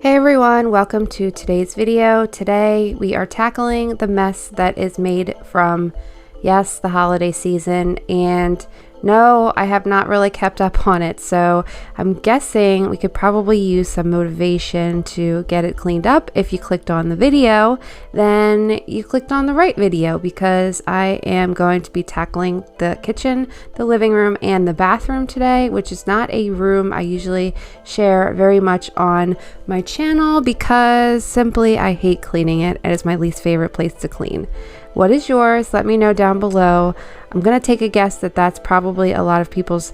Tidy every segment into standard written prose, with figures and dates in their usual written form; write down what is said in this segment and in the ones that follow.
Hey everyone, welcome to today's video. Today we are tackling the mess that is made from, yes, the holiday season, and no, I have not really kept up on it, so I'm guessing we could probably use some motivation to get it cleaned up. If you clicked on the video, then you clicked on the right video, because I am going to be tackling the kitchen, the living room, and the bathroom today, which is not a room I usually share very much on my channel because simply I hate cleaning it. It is my least favorite place to clean. What is yours? Let me know down below. I'm going to take a guess that that's probably a lot of people's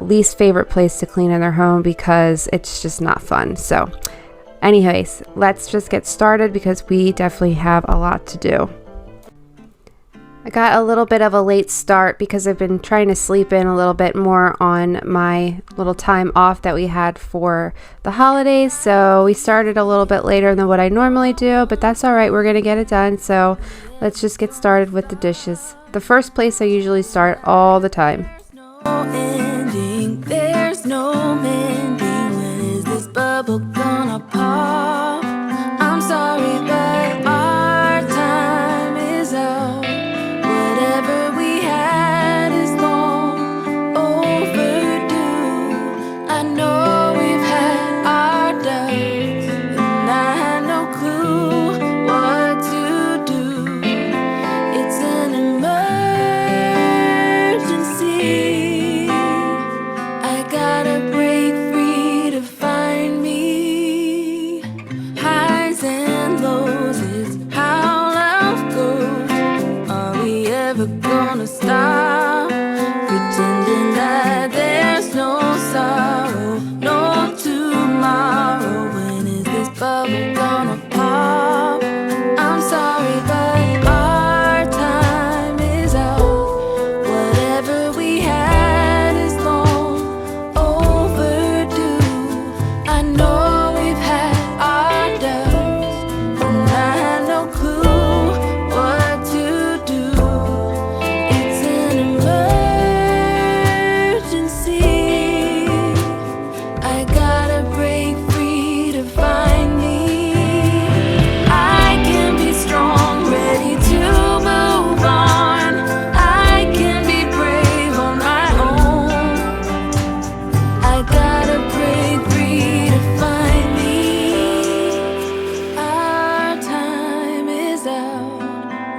least favorite place to clean in their home because it's just not fun. So anyways, let's just get started because we definitely have a lot to do. I got a little bit of a late start because I've been trying to sleep in a little bit more on my little time off that we had for the holidays. So we started a little bit later than what I normally do, but that's all right. We're going to get it done. So let's just get started with the dishes. The first place I usually start all the time. There's no mending. When is this bubble gonna pop? I'm sorry, but our time is out. Whatever we had is long overdue. I know we've had our doubts, and I had no clue what to do. It's an emergency. I gotta break free to find me. Highs and lows is how life goes. Are we ever gonna stop pretending that there's no sorrow, no tomorrow? When is this bubble gonna pop? I'm sorry, but our time is out. Whatever we had is long overdue. I know we've had our doubts, and I had no clue what to do. It's an emergency. I gotta break free to find me. I can be strong, ready to move on. I can be brave on my own. I gotta break free to find me. Our time is out.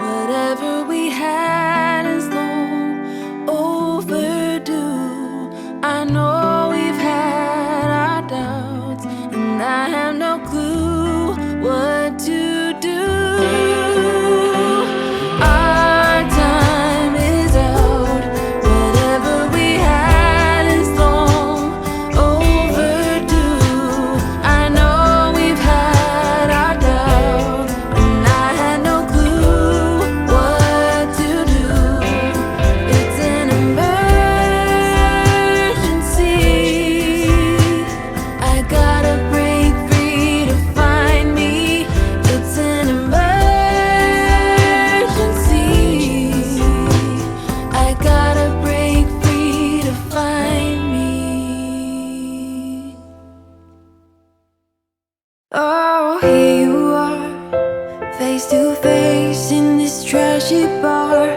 Whatever we had is long overdue. I know we've had our doubts, and I have no clue what to do. Our time is out. Whatever we had is long overdue. I know we've had our doubts, and I had no clue what to do. It's an emergency. I gotta break free to find me. It's an emergency. I gotta break free to find me. Oh, here you are, face to face in this trashy bar.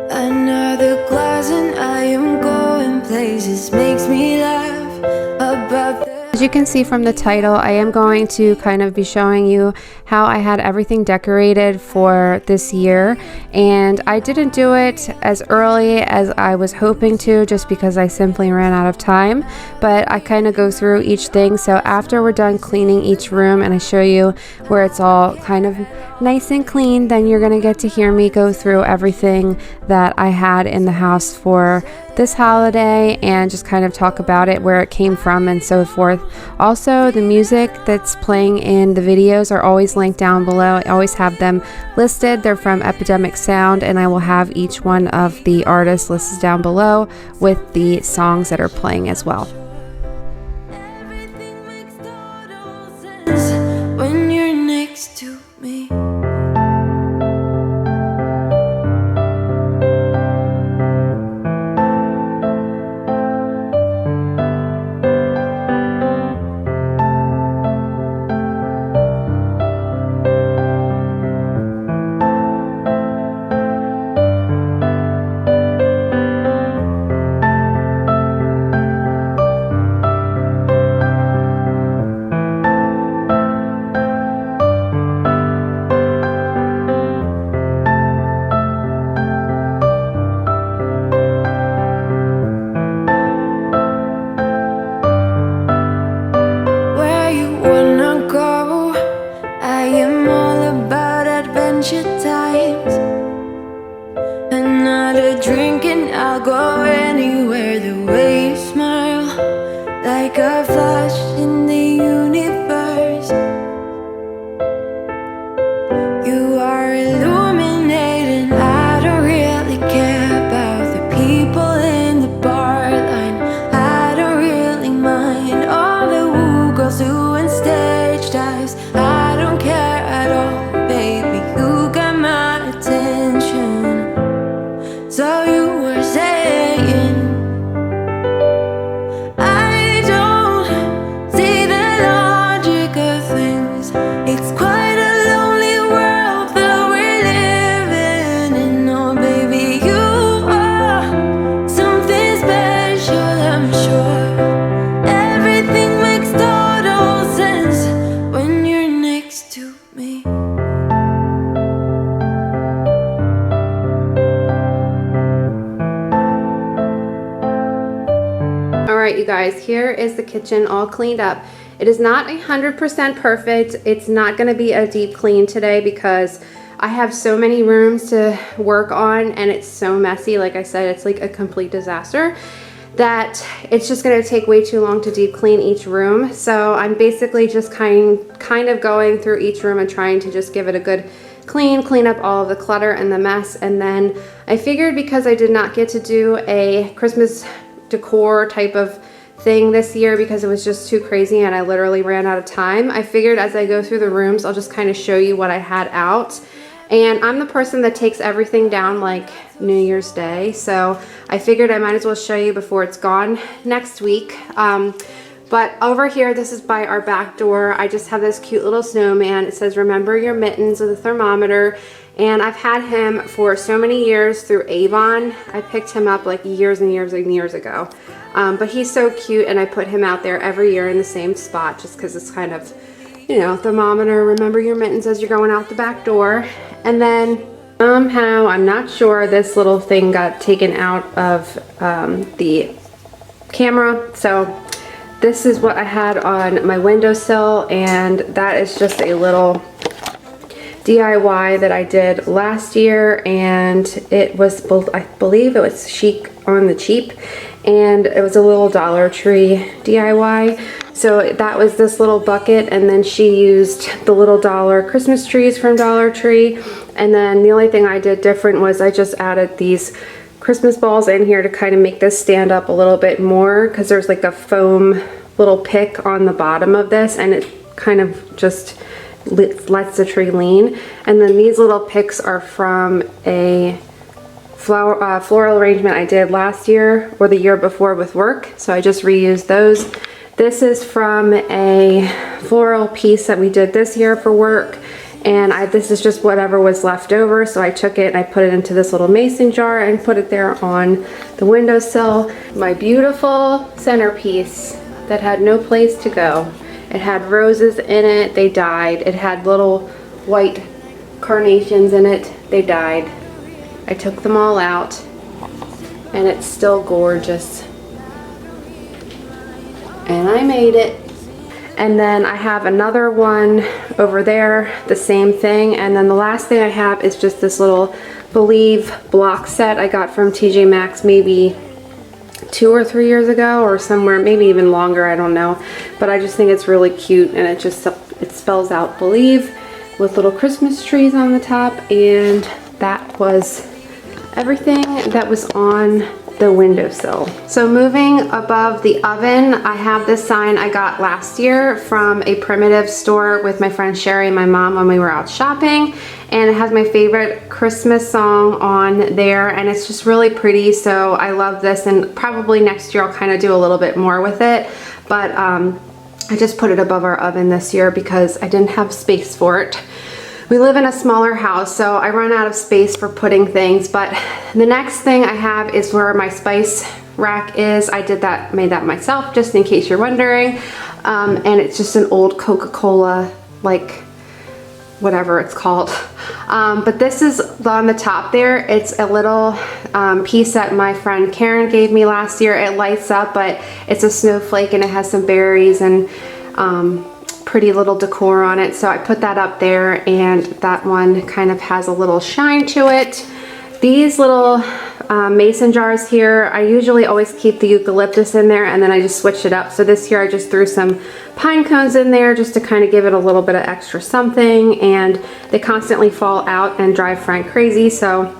Another glass and I am going places. Makes me laugh about the As you can see from the title, I am going to kind of be showing you how I had everything decorated for this year, and I didn't do it as early as I was hoping to just because I simply ran out of time, but I kind of go through each thing. So after we're done cleaning each room and I show you where it's all kind of nice and clean, then you're going to get to hear me go through everything that I had in the house for this holiday and just kind of talk about it, where it came from, and so forth. Also, the music that's playing in the videos are always linked down below. I always have them listed. They're from Epidemic Sound, and I will have each one of the artists listed down below with the songs that are playing as well. everything makes total sense when you're next to me. 'cause I don't care at all, baby. You got my attention. So you were saying, I don't see the logic of things. It's quite a lonely world that we're living in. Oh, baby, you are something special, I'm sure. Everything makes total sense when you're next to me. All right, you guys, here is the kitchen all cleaned up. It is not 100% perfect. It's not gonna be a deep clean today because I have so many rooms to work on and it's so messy. Like I said, it's like a complete disaster that it's just gonna take way too long to deep clean each room. So I'm basically just kind of going through each room and trying to just give it a good clean up all of the clutter and the mess. And then I figured, because I did not get to do a Christmas decor type of thing this year because it was just too crazy and I literally ran out of time, I figured as I go through the rooms, I'll just kind of show you what I had out. And I'm the person that takes everything down like New Year's Day, so I figured I might as well show you before it's gone next week. But over here, this is by our back door. I just have this cute little snowman. It says, remember your mittens, with a thermometer. And I've had him for so many years through Avon. I picked him up like years and years and years ago. But he's so cute, and I put him out there every year in the same spot just because it's kind of, you know, thermometer, remember your mittens as you're going out the back door. And then somehow, I'm not sure, this little thing got taken out of the camera. So this is what I had on my windowsill, and that is just a little DIY that I did last year, and it was both, I believe it was chic on the cheap, and it was a little Dollar Tree DIY. So that was this little bucket, and then she used the little dollar Christmas trees from Dollar Tree. And then the only thing I did different was I just added these Christmas balls in here to kind of make this stand up a little bit more, because there's like a foam little pick on the bottom of this, and it kind of just lets the tree lean. And then these little picks are from a floral arrangement I did last year or the year before with work, so I just reused those. This is from a floral piece that we did this year for work, and this is just whatever was left over, so I took it and I put it into this little mason jar and put it there on the windowsill. My beautiful centerpiece that had no place to go. It had roses in it, they died. It had little white carnations in it, they died. I took them all out, and it's still gorgeous. And I made it. And then I have another one over there, the same thing. And then the last thing I have is just this little Believe block set I got from TJ Maxx maybe 2 or 3 years ago, or somewhere, maybe even longer, I don't know. But I just think it's really cute, and it spells out Believe with little Christmas trees on the top. And that was everything that was on the windowsill. So moving above the oven, I have this sign I got last year from a primitive store with my friend Sherry and my mom when we were out shopping, and it has my favorite Christmas song on there, and it's just really pretty, so I love this, and probably next year I'll kind of do a little bit more with it. But I just put it above our oven this year because I didn't have space for it. We live in a smaller house, so I run out of space for putting things. But the next thing I have is where my spice rack is. I made that myself, just in case you're wondering. And it's just an old Coca-Cola, like whatever it's called. But this is on the top there. It's a little piece that my friend Karen gave me last year. It lights up, but it's a snowflake, and it has some berries and pretty little decor on it, so I put that up there, and that one kind of has a little shine to it. These little mason jars here, I usually always keep the eucalyptus in there, and then I just switch it up. So this year I just threw some pine cones in there just to kind of give it a little bit of extra something, and they constantly fall out and drive Frank crazy, so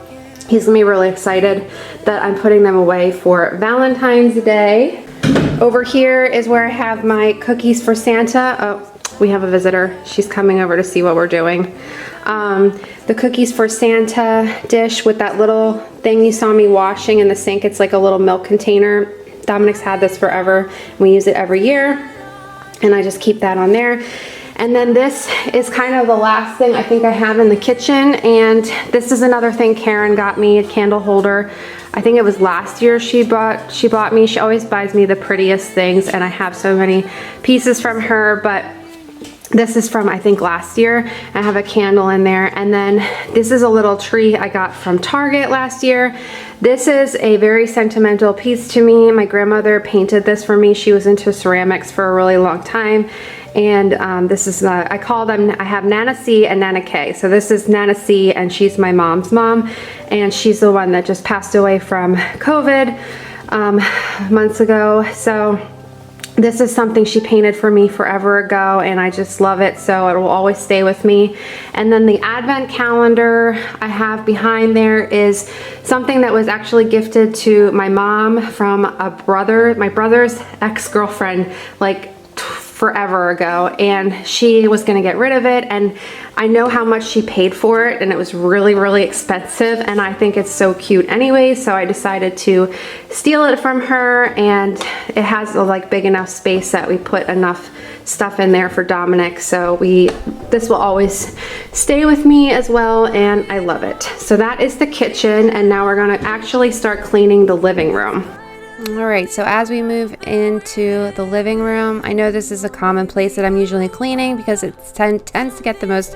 he's gonna be really excited that I'm putting them away for Valentine's Day. Over here is where I have my cookies for Santa. Oh, We have a visitor. She's coming over to see what we're doing. The cookies for Santa dish with that little thing you saw me washing in the sink. It's like a little milk container. Dominic's had this forever. We use it every year, and I just keep that on there. And then this is kind of the last thing I think I have in the kitchen, and this is another thing Karen got me, a candle holder. I think it was last year she bought me. She always buys me the prettiest things, and I have so many pieces from her, but this is from, I think, last year. I have a candle in there. And then this is a little tree I got from Target last year. This is a very sentimental piece to me. My grandmother painted this for me. She was into ceramics for a really long time. And this is, I call them, I have Nana C and Nana K. So this is Nana C, and she's my mom's mom. And she's the one that just passed away from COVID months ago. So this is something she painted for me forever ago, and I just love it, so it will always stay with me. And then the advent calendar I have behind there is something that was actually gifted to my mom from a brother, my brother's ex-girlfriend, like forever ago, and she was gonna get rid of it, and I know how much she paid for it, and it was really, really expensive, and I think it's so cute anyway, so I decided to steal it from her, and it has a like big enough space that we put enough stuff in there for Dominic, so this will always stay with me as well, and I love it. So that is the kitchen, and now we're gonna actually start cleaning the living room. All right, so as we move into the living room, I know this is a common place that I'm usually cleaning because it tends to get the most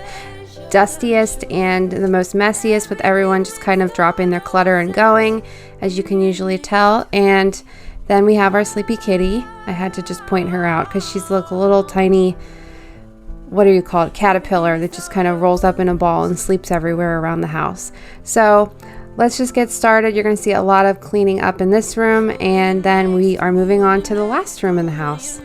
dustiest and the most messiest, with everyone just kind of dropping their clutter and going, as you can usually tell. And then we have our sleepy kitty. I had to just point her out because she's like a little tiny, what do you call it, caterpillar that just kind of rolls up in a ball and sleeps everywhere around the house. So let's just get started. You're going to see a lot of cleaning up in this room, and then we are moving on to the last room in the house.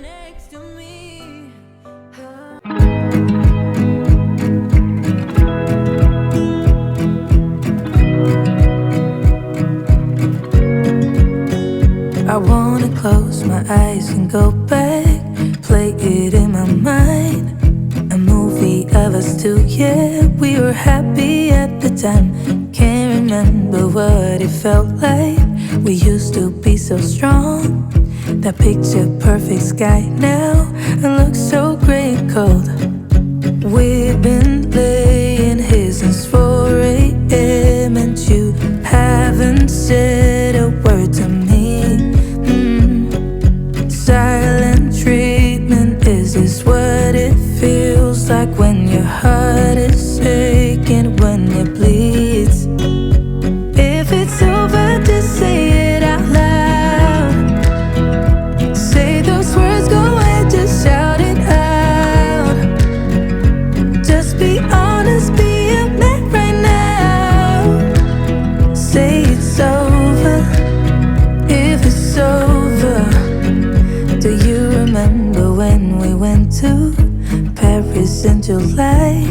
I wanna close my eyes and go back, play it in my mind. A movie of us two, yeah, we were happy at the time. Can't remember what it felt like. We used to be so strong. That picture perfect sky now, it looks so gray and cold. We've been laying here since 4 a.m. and you haven't said a word to me. Silent treatment, is this what it feels like when your heart is aching, when it bleeds? If it's over, just say it out loud. Say those words, go ahead, just shout it out. Just be honest, be a man right now. Say it's over, if it's over. Do you remember when we went to Paris in July?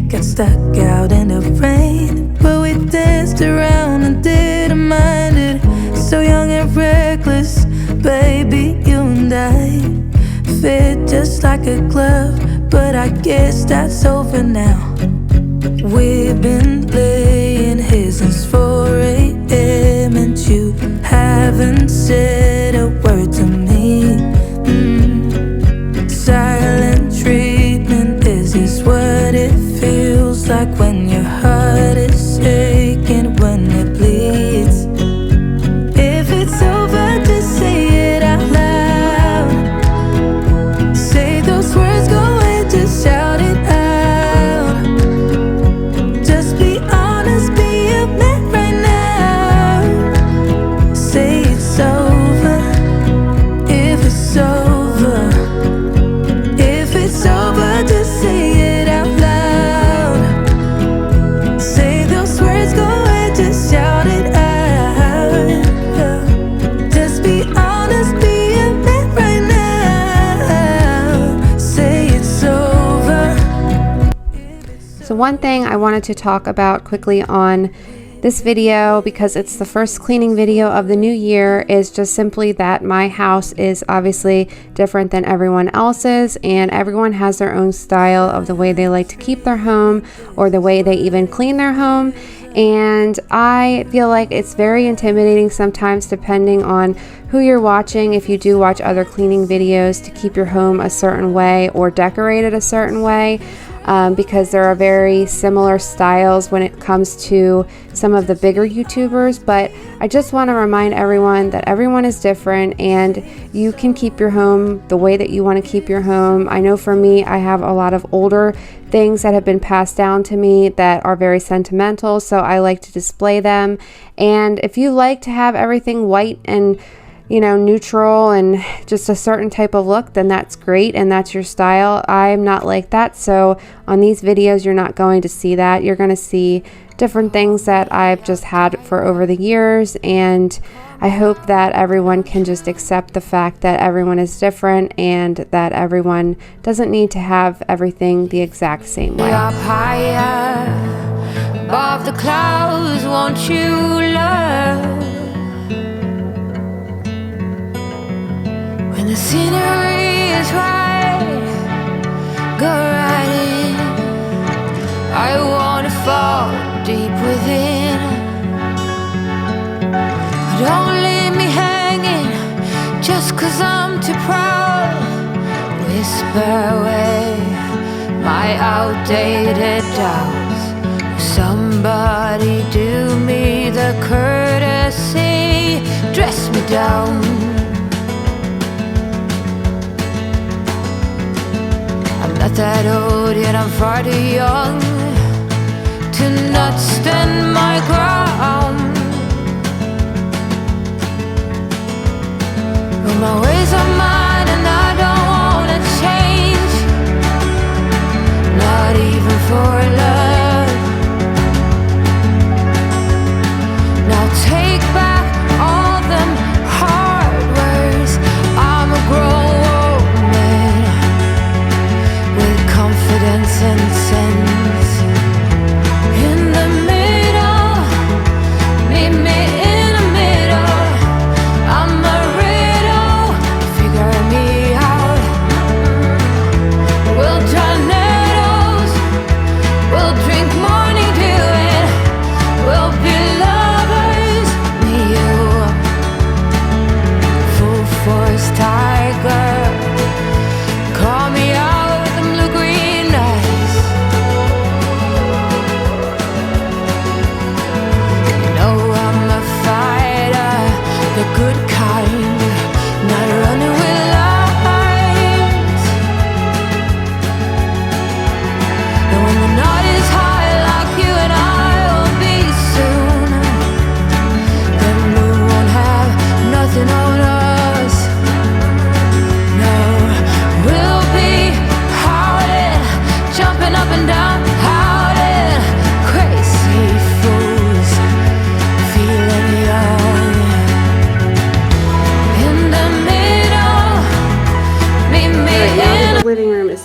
Got stuck out in the rain, but we danced around and didn't mind it. So young and reckless, baby, you and I fit just like a glove, but I guess that's over now. We've been laying here since 4 a.m. and you haven't said a word to me. Silent treatment, is this what it feels like when your heart is aching, when it bleeds? If it's over, just say it out loud. Say those words, go ahead, just shout it out. Just be honest, be a man right now. Say it's over, if it's over. If it's over, just say it out loud. Say those words, go ahead, just shout it out. Just be honest, be a man right now. Say it's over. So one thing I wanted to talk about quickly on This video, because it's the first cleaning video of the new year, is just simply that my house is obviously different than everyone else's, and everyone has their own style of the way they like to keep their home or the way they even clean their home. And I feel like it's very intimidating sometimes, depending on who you're watching, if you do watch other cleaning videos, to keep your home a certain way or decorate it a certain way. Because there are very similar styles when it comes to some of the bigger YouTubers. But I just want to remind everyone that everyone is different, and you can keep your home the way that you want to keep your home. I know for me, I have a lot of older things that have been passed down to me that are very sentimental, so I like to display them. And if you like to have everything white and neutral and just a certain type of look, then that's great and that's your style. I'm not like that, so on these videos you're not going to see that. You're going to see different things that I've just had for over the years, and I hope that everyone can just accept the fact that everyone is different and that everyone doesn't need to have everything the exact same way. Up higher above the clouds, won't you love? When the scenery is right, go right in. I wanna fall deep within. Don't leave me hanging just 'cause I'm too proud. Whisper away my outdated doubts. Somebody do me the courtesy, dress me down. Not that old, yet I'm far too young to not stand my ground. But my ways are mine and I don't wanna change, not even for love. Now take back all them hard words. I'm a grown confidence and sense. In the middle, meet me in the middle. I'm a riddle, figure me out. We'll tornadoes, we'll drink morning dew, and we'll be lovers, me you. Full force tiger, call me out.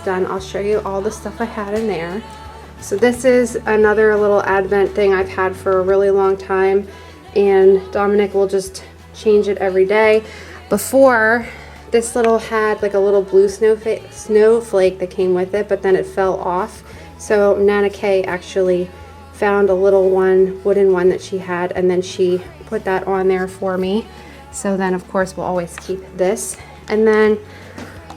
Done, I'll show you all the stuff I had in there. So this is another little advent thing I've had for a really long time, and Dominic will just change it every day. Before, this little had like a little blue snowflake that came with it, but then it fell off. So Nana Kay actually found a little wooden one that she had, and then she put that on there for me. So then of course we'll always keep this. And then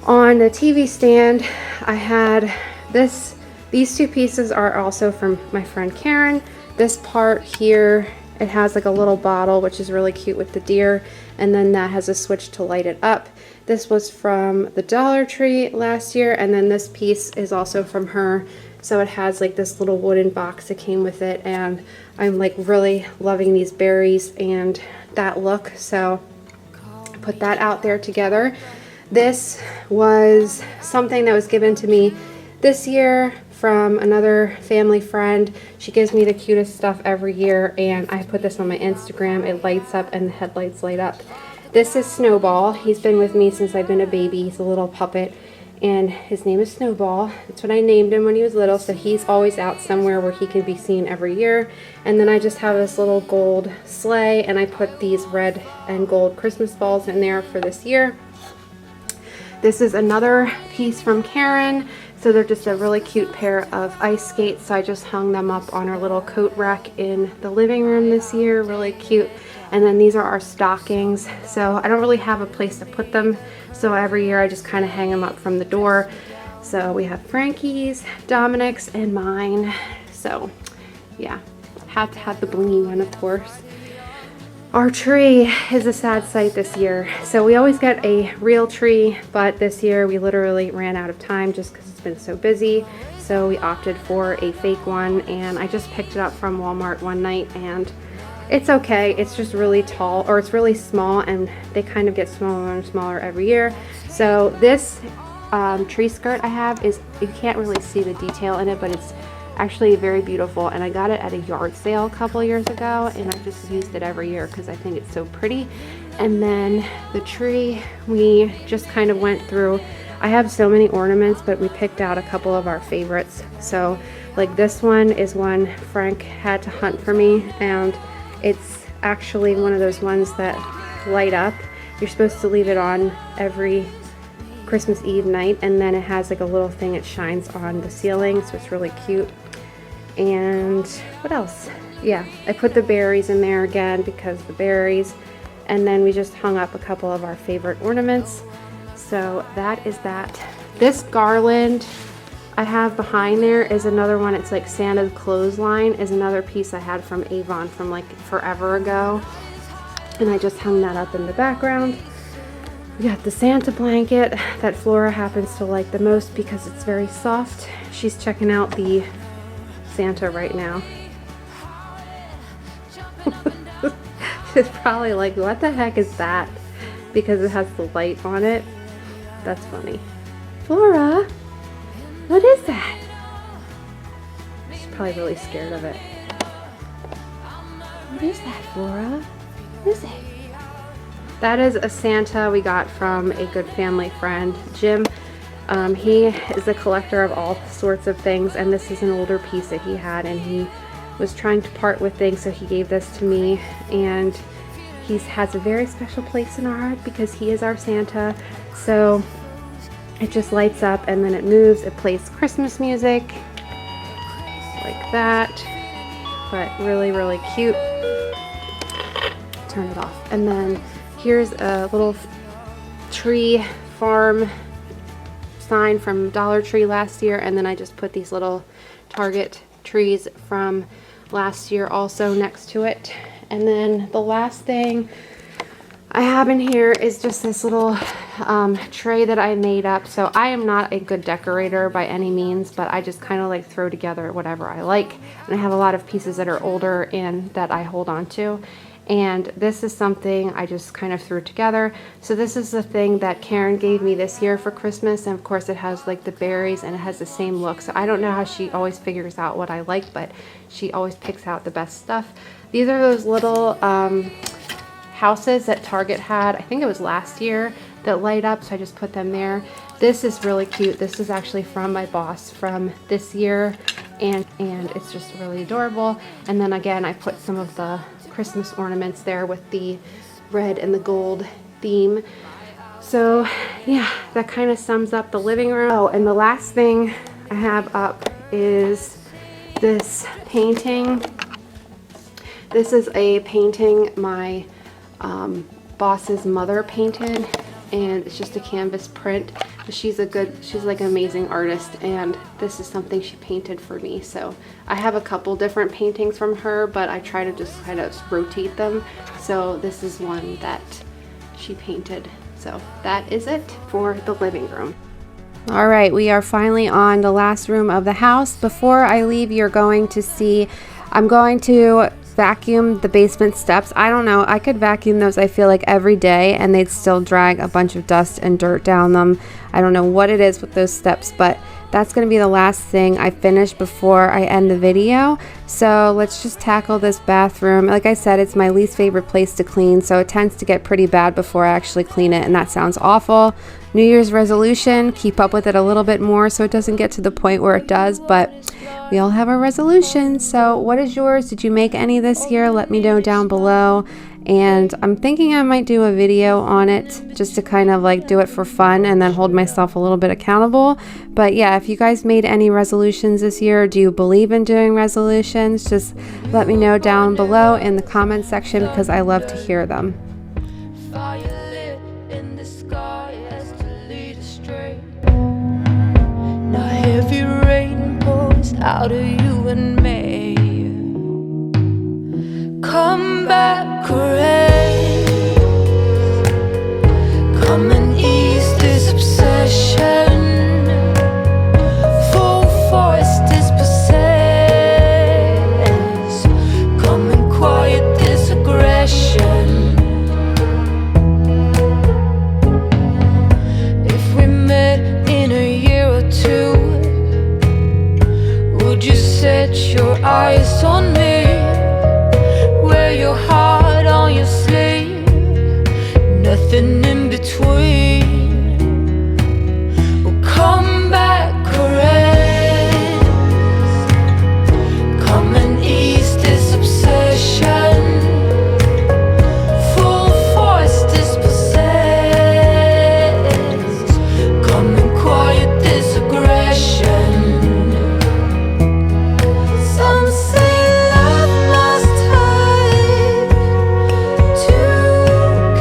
on the TV stand, I had these two pieces are also from my friend Karen. This part here, it has like a little bottle, which is really cute with the deer, and then that has a switch to light it up. This was from the Dollar Tree last year, and then this piece is also from her. So it has like this little wooden box that came with it, and I'm like really loving these berries and that look, so I put that out there together. This was something that was given to me this year from another family friend. She gives me the cutest stuff every year, and I put this on my Instagram. It lights up and the headlights light up. This is Snowball. He's been with me since I've been a baby. He's a little puppet, and his name is Snowball. That's what I named him when he was little, so he's always out somewhere where he can be seen every year. And then I just have this little gold sleigh, and I put these red and gold Christmas balls in there for this year. This is another piece from Karen. So they're just a really cute pair of ice skates. So I just hung them up on our little coat rack in the living room this year. Really cute. And then these are our stockings. So I don't really have a place to put them. So every year I just kind of hang them up from the door. So we have Frankie's, Dominic's, and mine. So yeah, have to have the blingy one, of course. Our tree is a sad sight this year. So we always get a real tree, but this year we literally ran out of time just because it's been so busy. So we opted for a fake one, and I just picked it up from Walmart one night, and it's okay. It's just really tall, or it's really small, and they kind of get smaller and smaller every year. So this tree skirt I have is, you can't really see the detail in it, but it's actually very beautiful, and I got it at a yard sale a couple years ago, and I just used it every year because I think it's so pretty. And then the tree, we just kind of went through. I have so many ornaments, but we picked out a couple of our favorites. So like this one is one Frank had to hunt for me, and it's actually one of those ones that light up. You're supposed to leave it on every Christmas Eve night, and then it has like a little thing it shines on the ceiling, so it's really cute. And what else? Yeah, I put the berries in there again because the berries, and then we just hung up a couple of our favorite ornaments. So that is that. This garland I have behind there is another one. It's like Santa's clothesline is another piece I had from Avon from like forever ago, and I just hung that up in the background. We got the Santa blanket that Flora happens to like the most because it's very soft. She's checking out the Santa right now. She's probably like, what the heck is that? Because it has the light on it. That's funny. Flora, what is that? She's probably really scared of it. What is that, Flora? What is it? That is a Santa we got from a good family friend, Jim. He is a collector of all sorts of things, and this is an older piece that he had, and he was trying to part with things, so he gave this to me, and he has a very special place in our heart because he is our Santa. So it just lights up, and then it moves. It plays Christmas music like that, but really, really cute. Turn it off. And then here's a little tree farm sign from Dollar Tree last year, and then I just put these little Target trees from last year also next to it. And then the last thing I have in here is just this little tray that I made up. So I am not a good decorator by any means, but I just kind of like throw together whatever I like, and I have a lot of pieces that are older and that I hold on to. And this is something I just kind of threw together. So this is the thing that Karen gave me this year for Christmas, and of course it has like the berries and it has the same look. So I don't know how she always figures out what I like, but she always picks out the best stuff. These are those little houses that Target had, I think it was last year, that light up, so I just put them there. This is really cute. This is actually from my boss from this year, and it's just really adorable. And then again, I put some of the Christmas ornaments there with the red and the gold theme. So yeah, that kind of sums up the living room. Oh, and the last thing I have up is this painting. This is a painting my boss's mother painted, and it's just a canvas print. She's like an amazing artist, and this is something she painted for me. So I have a couple different paintings from her, but I try to just kind of rotate them. So this is one that she painted. So that is it for the living room. All right, we are finally on the last room of the house. Before I leave, you're going to see, I'm going to vacuum the basement steps. I don't know, I could vacuum those, I feel like, every day and they'd still drag a bunch of dust and dirt down them. I don't know what it is with those steps, but that's going to be the last thing I finish before I end the video. So let's just tackle this bathroom. Like I said, it's my least favorite place to clean, so it tends to get pretty bad before I actually clean it, and that sounds awful. New Year's resolution, keep up with it a little bit more so it doesn't get to the point where it does, but we all have our resolutions. So what is yours? Did you make any this year? Let me know down below. And I'm thinking I might do a video on it just to kind of like do it for fun and then hold myself a little bit accountable. But yeah, if you guys made any resolutions this year, do you believe in doing resolutions? Just let me know down below in the comment section because I love to hear them. Heavy rain pours out of you and me. Come back, rain. Come and ease this obsession. Full force this possess. Come and quiet this aggression. If we met in a year or two, would you set your eyes on me? Wear your heart on your sleeve, nothing in between. Oh, come back, caress. Come and ease this obsession. Full force this possess. Come and quiet this aggression. Some say love must hide to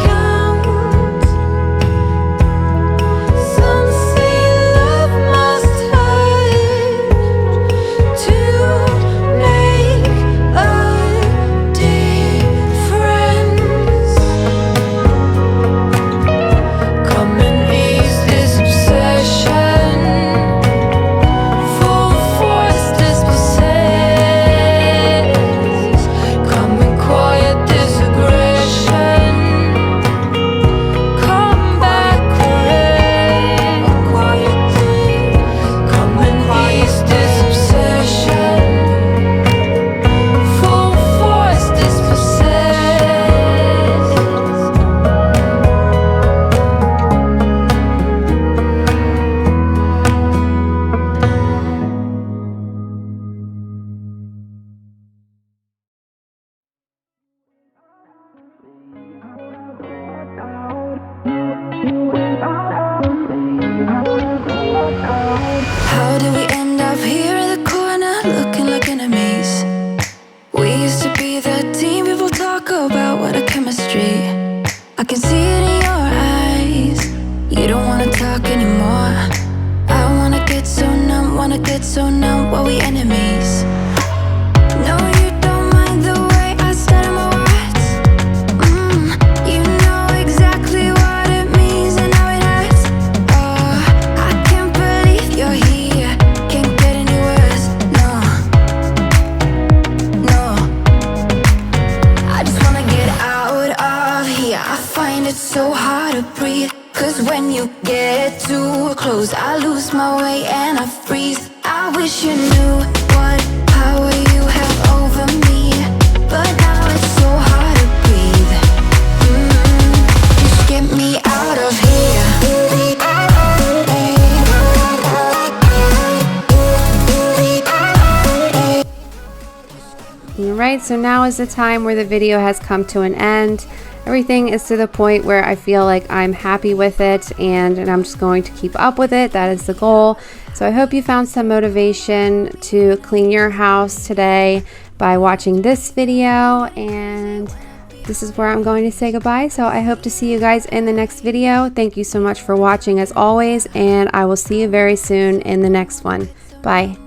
count. Some say love must hide to make a difference. Come and ease this obsession. Full force this possess. Come and quiet this aggression. Come back, rain. Quiet this. Come and ease this obsession. Full force this possess. How did we end up here in the corner looking like enemies? We used to be the team people talk about, what a chemistry. I can see it in your eyes. You don't wanna talk anymore. I wanna get so numb while we enemies. No, you don't mind the way I stutter my words. You know exactly what it means and how it hurts. Oh, I can't believe you're here. Can't get any worse. No, no. I just wanna get out of here. I find it so hard to breathe. Cause when you get too close, I lose my way and I freeze. I wish you knew what power you have over me, but now it's so hard to breathe. Just get me out of here. Alright, so now is the time where the video has come to an end. Everything is to the point where I feel like I'm happy with it, and I'm just going to keep up with it. That is the goal. So I hope you found some motivation to clean your house today by watching this video, and this is where I'm going to say goodbye. So I hope to see you guys in the next video. Thank you so much for watching as always, and I will see you very soon in the next one. Bye.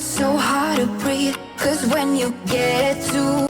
So hard to breathe, cause when you get too